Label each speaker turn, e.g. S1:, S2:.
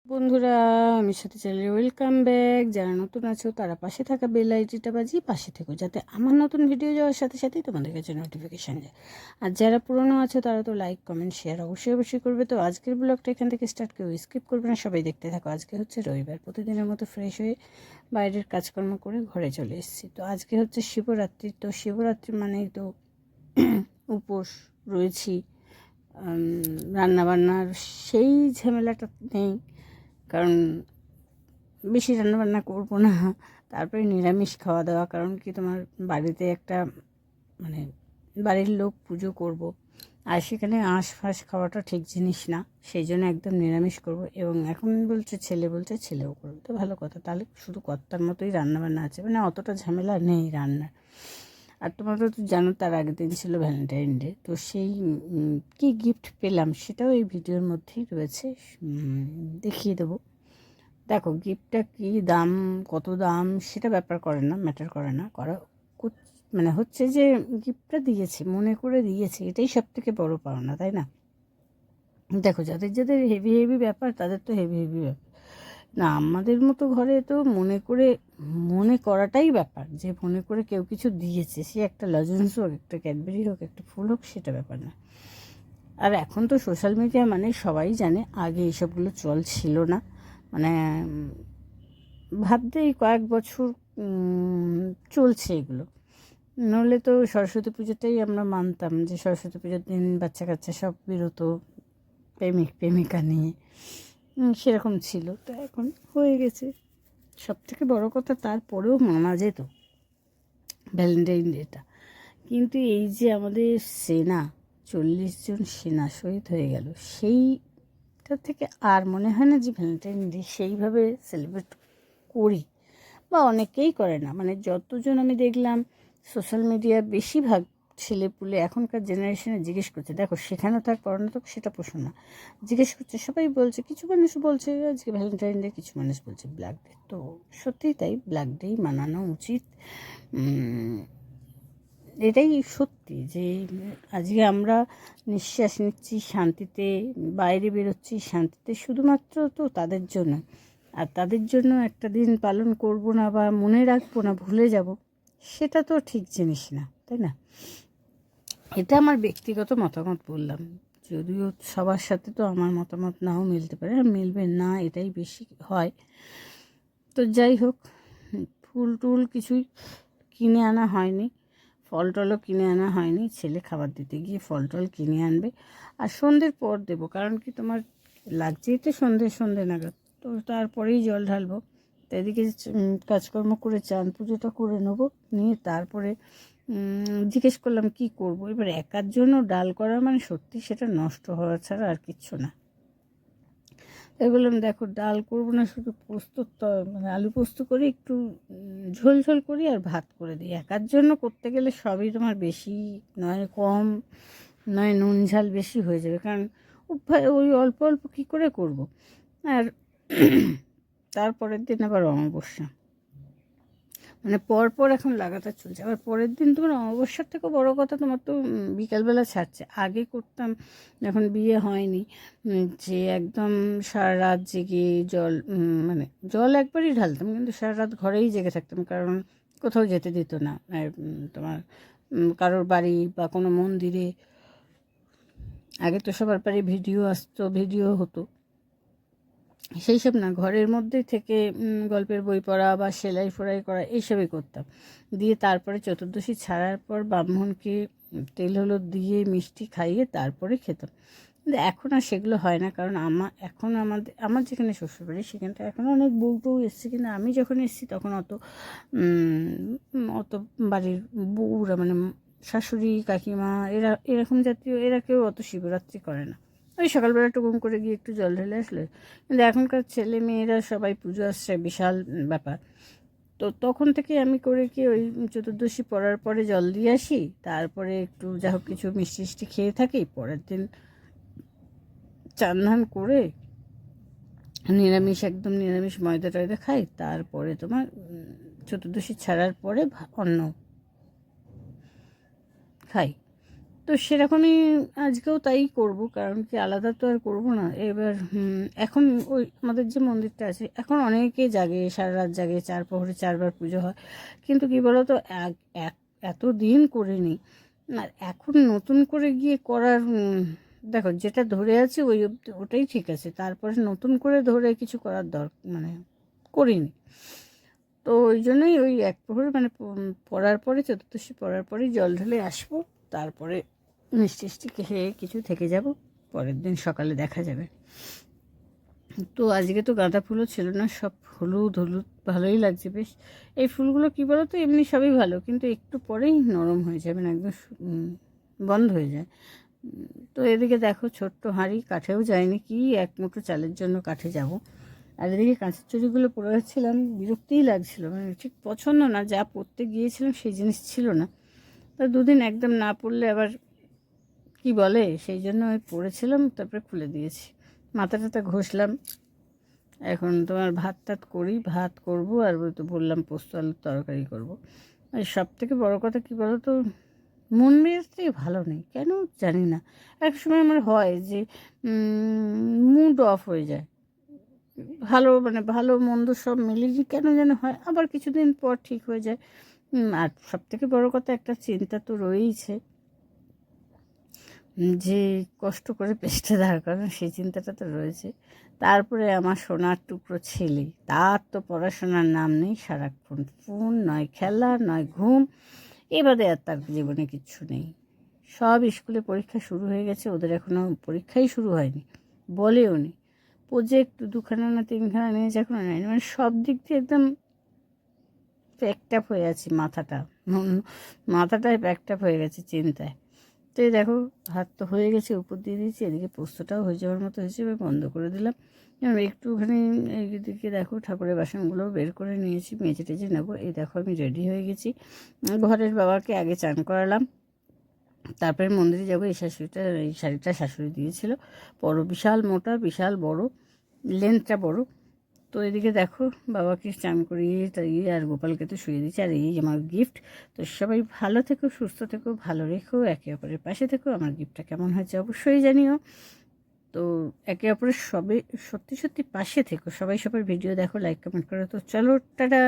S1: বন্ধুরা, আমি সাথে চ্যানেলে ওয়েলকাম ব্যাক। যারা নতুন আছো তারা পাশে থাকা বেল আইটিটা বাজিয়ে পাশে থেকো, যাতে আমার নতুন ভিডিও যাওয়ার সাথে সাথেই তোমাদের কাছে নোটিফিকেশান যায়। আর যারা পুরনো আছো তারা তো লাইক কমেন্ট শেয়ার অবশ্যই করবে। তো আজকের ব্লগটা এখান থেকে স্টার্ট, কেউ স্কিপ করবে না, সবাই দেখতে থাকো। আজকে হচ্ছে রবিবার, প্রতিদিনের মতো ফ্রেশ হয়ে বাইরের কাজকর্ম করে ঘরে চলে এসেছি। তো আজকে হচ্ছে শিবরাত্রি। তো শিবরাত্রি মানেই তো উপোস রয়েছি। রান্নাবান্নার সেই ঝামেলাটা নেই, কারণ বেশি রান্নাবান্না করবো না। তারপরে নিরামিষ খাওয়া দাওয়া, কারণ কি তোমার বাড়িতে একটা মানে বাড়ির লোক পুজো করব, আর সেখানে আঁশ ফাঁস খাওয়াটা ঠিক জিনিস না। সেই জন্য একদম নিরামিষ করব। এবং এখন ছেলে বলছে ছেলেও করবে, তো ভালো কথা, তাহলে শুধু কর্তার মতোই রান্নাবান্না আছে, মানে অতটা ঝামেলা নেই রান্নার। আর তোমরা তো জানো তার আগের দিন ছিল ভ্যালেন্টাইন ডে। তো সেই কি গিফট পেলাম সেটাও এই ভিডিওর মধ্যেই রয়েছে, দেখিয়ে দেবো। দেখো গিফটটা কী দাম, কত দাম সেটা ম্যাটার করে না, মানে হচ্ছে যে গিফটটা দিয়েছে, মনে করে দিয়েছে, এটাই সব থেকে বড়ো পাওনা, তাই না? দেখো যাদের যাদের হেভি হেভি ব্যাপার তাদের তো হেভি হেভি ব্যাপার না, আমাদের মতো ঘরে তো মনে করাটাই ব্যাপার, যে মনে করে কেউ কিছু দিয়েছে, সে একটা লজেন্স হোক, একটা ক্যাডবেরি হোক, একটা ফুল হোক, সেটা ব্যাপার না। আর এখন তো সোশ্যাল মিডিয়া মানে সবাই জানে, আগে এইসবগুলো চল ছিল না। মানে ভাবতে এই কয়েক বছর চলছে এগুলো। নইলে তো সরস্বতী পুজোটাই আমরা মানতাম, যে সরস্বতী পুজোর দিন বাচ্চা কাচ্চা সব বেরোতো প্রেমিক প্রেমিকা নিয়ে, সেরকম ছিল। তো এখন হয়ে গেছে। সব থেকে বড়ো কথা, তারপরেও মানা যেত ভ্যালেন্টাইন ডেটা। কিন্তু এই যে আমাদের সেনা 40 জন সেনা শহীদ হয়ে গেল, সেইটা থেকে আর মনে হয় না যে ভ্যালেন্টাইন ডে সেইভাবে সেলিব্রেট করি, বা অনেকেই করে না। মানে যতজন আমি দেখলাম সোশ্যাল মিডিয়া, বেশিরভাগ ছেলেপুলে এখনকার জেনারেশনে জিজ্ঞেস করছে, দেখো সেখানেও থাক পড়ানো থাক সেটা প্রশ্ন না, জিজ্ঞেস করছে, সবাই বলছে, কিছু মানুষ বলছে আজকে ভ্যালেন্টাইন ডে, কিছু মানুষ বলছে ব্ল্যাক ডে। তো সত্যিই তাই, ব্ল্যাক ডেই মানানো উচিত। এটাই সত্যি যে আজকে আমরা নিঃশ্বাস নিচ্ছি শান্তিতে, বাইরে বেরোচ্ছি শান্তিতে, শুধুমাত্র তো তাদের জন্য। আর তাদের জন্য একটা দিন পালন করব না, বা মনে রাখবো না, ভুলে যাব, সেটা তো ঠিক জিনিস না, তাই না? এটা আমার ব্যক্তিগত মতামত বললাম, যদিও সবার সাথে তো আমার মতামত নাও মিলতে পারে, আর মিলবে না এটাই বেশি হয়। তো যাই হোক, ফুল টুল কিছুই কিনে আনা হয়নি, ফল টলও কিনে আনা হয়নি। ছেলে খাবার দিতে গিয়ে ফল টল কিনে আনবে, আর সন্ধ্যের পর দেবো, কারণ কি তোমার লাগছেই তো সন্ধে নাগাদ। তো তারপরেই জল ঢালবো। তো এদিকে কাজকর্ম করে চান পুজোটা করে নেবো, নিয়ে তারপরে জিজ্ঞেস করলাম কি করব। এবার একার জন্য ডাল করা মানে সত্যি সেটা নষ্ট হওয়া ছাড়া আর কিচ্ছু না। তাই বললাম দেখো ডাল করবো না, শুধু পোস্ত, মানে আলু পোস্ত করি, একটু ঝোল ঝোল করি, আর ভাত করে দিই। একার জন্য করতে গেলে সবই তোমার বেশি নয় কম, নয় নুন ঝাল বেশি হয়ে যাবে, কারণ ওই অল্প অল্প কী করে করব। আর তারপরের দিন আবার অমাবস্যা, মানে পরপর এখন লাগাতার চলছে। আবার পরের দিন তোমার অমাবস্যার থেকেও বড় কথা, তোমার তো বিকালবেলা ছাড়ছে। আগে করতাম যখন বিয়ে হয়নি, যে একদম সারা রাত জেগে জল, মানে জল একবারই ঢালতাম, কিন্তু সারা রাত ঘরেই জেগে থাকতাম, কারণ কোথাও যেতে দিত না। আর তোমার কারোর বাড়ি বা কোনো মন্দিরে, আগে তো সবার বাড়ি ভিডিও আসতো, ভিডিও হতো, সেই সব না, ঘরের মধ্যে থেকে গল্পের বই পড়া বা সেলাই ফোড়াই করা এইসবই করতাম। দিয়ে তারপরে চতুর্দশী ছাড়ার পর ব্রাহ্মণকে তেল হলুদ দিয়ে মিষ্টি খাইয়ে তারপরে খেতাম। কিন্তু এখন আর সেগুলো হয় না, কারণ এখন আমার যেখানে শ্বশুরবাড়ি সেখানটা এখন অনেক বউ টউ এসছে, কিন্তু আমি যখন এসেছি তখন অত বাড়ির বউরা, মানে শাশুড়ি কাকিমা, এরকম জাতীয়, এরা কেউ অত শিবরাত্রি করে না। ওই সকালবেলা একটু ঘুম করে গিয়ে একটু জল ঢেলে আসলে। কিন্তু এখনকার ছেলে মেয়েরা সবাই পুজো আসছে, বিশাল ব্যাপার। তো তখন থেকে আমি করে কি ওই চতুর্দশী পড়ার পরে জল দিয়ে আসি, তারপরে একটু যা হোক কিছু মিষ্টি মিষ্টি খেয়ে থাকি, পরের দিন চান ধান করে একদম নিরামিষ ময়দা টয়দা খাই, তারপরে তোমার চতুর্দশী ছাড়ার পরে অন্ন খাই। তো সেরকমই আজকেও তাই করব, কারণ কি আলাদা তো আর করব না। এবার এখন ওই আমাদের যে মন্দিরটা আছে, এখন অনেকে জাগে, সারা রাত জাগে, 4 প্রহরে 4 বার পুজো হয়। কিন্তু কি বলো তো, এত দিন করিনি। আর এখন নতুন করে গিয়ে করার দেখো, যেটা ধরে আছে ওই অবধি ওটাই ঠিক আছে, তারপরে নতুন করে ধরে কিছু করার মানে করিনি। তো ওই জন্যই ওই 1 প্রহর মানে পড়ার পরে, চতুর্দশী পড়ার পরেই জল ঢেলে আসবো। তারপরে মিষ্টি টিষ্টি খেয়ে কিছু থেকে যাব, পরের দিন সকালে দেখা যাবে। তো আজকে তো গাঁদা ফুলও ছিল না, সব হলুদ হলুদ, ভালোই লাগছে বেশ। এই ফুলগুলো কী বলো তো, এমনি সবই ভালো, কিন্তু একটু পরেই নরম হয়ে যাবে, না একদম বন্ধ হয়ে যায়। তো এদিকে দেখো, ছোট্ট হাঁড়ি, কাঠেও যায়নি, কি 1 মুঠো চালের জন্য কাঠে যাব। আর এদিকে কাঁচের চুড়িগুলো পরে যাচ্ছিলাম, বিরক্তিই লাগছিল, মানে ঠিক পছন্দ না, যা পরতে গিয়েছিলাম সেই জিনিস ছিল না। তো দুদিন একদম না পরলে আবার কি বলে, সেই জন্য ওই পরেছিলাম, তারপরে খুলে দিয়েছি। মাথা টাথা ঘষলাম। এখন তোমার ভাত টাত করি, ভাত করব, আর ওই তো বললাম পোস্ত আলুর তরকারি করব। আর সব থেকে বড়ো কথা কী বলো তো, মন মেজাজটাই ভালো নেই, কেন জানি না। এক সময় আমার হয় যে মুড অফ হয়ে যায়, ভালো মানে ভালো মন্দ সব মিলিয়ে কেন যেন হয়, আবার কিছুদিন পর ঠিক হয়ে যায়। আর সব থেকে বড়ো কথা, একটা চিন্তা তো রয়েইছে, যে কষ্ট করে পেটটা দাঁড় করানো, সেই চিন্তাটা তো রয়েছে। তারপরে আমার সোনার টুকরো ছেলে, তার তো পড়াশোনার নাম নেই, সারাক্ষণ ফোন, নয় খেলা নয় ঘুম, এবারে আর তার জীবনে কিচ্ছু নেই। সব স্কুলে পরীক্ষা শুরু হয়ে গেছে, ওদের এখনও পরীক্ষাই শুরু হয়নি, বলেও নি। প্রজেক্ট 2খানা না 3খানা নিয়েছে, এখনও নেয়নি, মানে সব দিক দিয়ে একদম প্যাকড আপ হয়ে আছি, মাথাটায় প্যাকড আপ হয়ে গেছে চিন্তায়। তো এই দেখো, ভাত তো হয়ে গেছে, উপর দিয়ে দিয়েছি, এদিকে পোস্তটাও হয়ে যাওয়ার মতো হয়েছে, এবার বন্ধ করে দিলাম। এবার একটুখানি এইদিকে দেখো, ঠাকুরের বাসনগুলো বের করে নিয়েছি, মেজে টেজে নেবো। এই দেখো, আমি রেডি হয়ে গেছি। ঘরের বাবাকে আগে চান করালাম, তারপরে মন্দিরে যাবো। এই শাড়িটা শাশুড়ি দিয়েছিল, বড়, বিশাল মোটা, বিশাল বড়, লেন্থটা বড়। তো এদিকে দেখো, বাবাকে চান করিয়ে তাইয়ে আর গোপালকে তো শুয়ে দিচ্ছি, আর এই আমার গিফট। তো সবাই ভালো থেকো, সুস্থ থেকো, ভালো রেখো, একে অপরের পাশে থেকো। আমার গিফটটা কেমন হয়েছে অবশ্যই জানিও। তো একে অপরের সবে সত্যি সত্যি পাশে থেকো, সবাই সবার ভিডিও দেখো, লাইক কমেন্ট করো। তো চলো, টাটা।